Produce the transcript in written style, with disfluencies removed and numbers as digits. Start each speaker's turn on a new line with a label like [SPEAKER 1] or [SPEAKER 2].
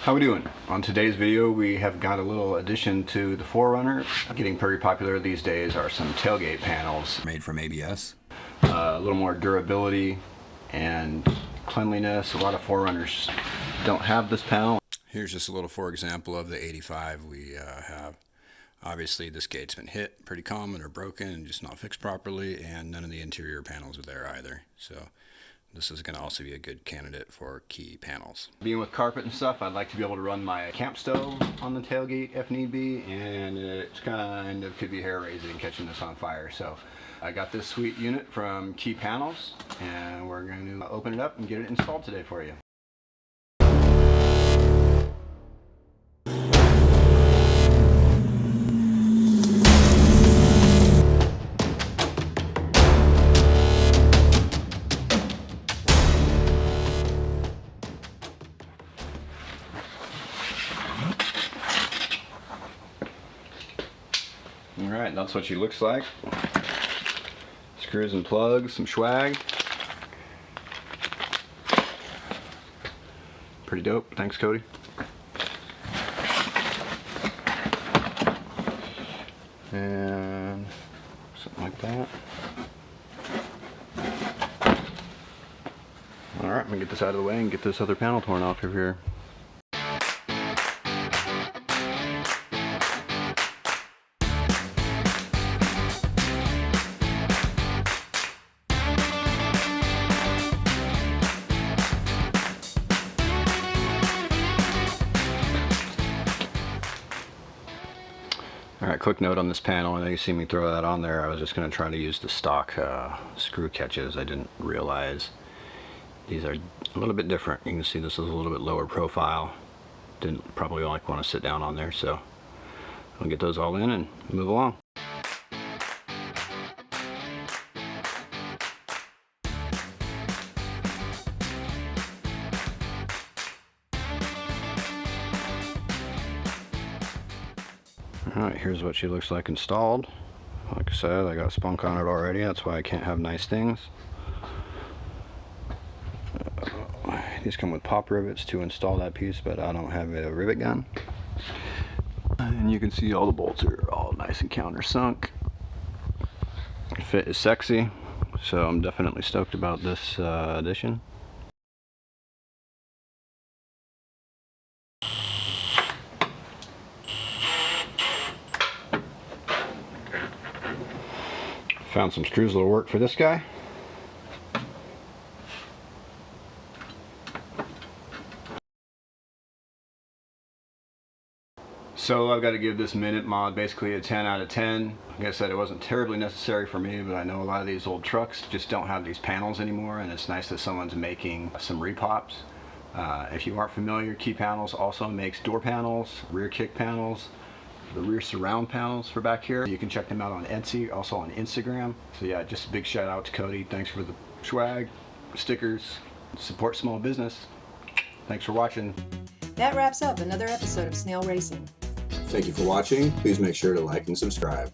[SPEAKER 1] How we doing? On today's video we have got a little addition to the 4Runner. Getting pretty popular these days are some tailgate panels made from ABS. A little more durability and cleanliness. A lot of 4Runners don't have this panel. Here's just a little for example of the 85 we have. Obviously this gate's been hit pretty common or broken and just not fixed properly, and none of the interior panels are there either. So this is going to also be a good candidate for key panels. Being with carpet and stuff, I'd like to be able to run my camp stove on the tailgate if need be, and it's kind of could be hair raising catching this on fire. So I got this sweet unit from Key Panels, and we're going to open it up and get it installed today for you. Alright, that's what she looks like. Screws and plugs, some swag. Pretty dope. Thanks, Cody. And something like that. Alright, I'm gonna get this out of the way and get this other panel torn off of here. Alright, quick note on this panel. I know you see me throw that on there. I was just going to try to use the stock screw catches. I didn't realize these are a little bit different. You can see this is a little bit lower profile. Didn't probably want to sit down on there, so I'll get those all in and move along. Alright, here's what she looks like installed. Like I said, I got spunk on it already, that's why I can't have nice things. These come with pop rivets to install that piece, but I don't have a rivet gun. And you can see all the bolts are all nice and countersunk. Fit is sexy, so I'm definitely stoked about this addition. Found some screws that'll work for this guy. So I've got to give this Minute mod basically a 10 out of 10. Like I said, it wasn't terribly necessary for me, but I know a lot of these old trucks just don't have these panels anymore, and it's nice that someone's making some repops. If you aren't familiar, Key Panels also makes door panels, rear kick panels, the rear surround panels for back here. You can check them out on Etsy, also on Instagram. So yeah, just a big shout out to Cody. Thanks for the swag, stickers, support small business. Thanks for watching.
[SPEAKER 2] That wraps up another episode of Snale Racing.
[SPEAKER 1] Thank you for watching. Please make sure to like and subscribe.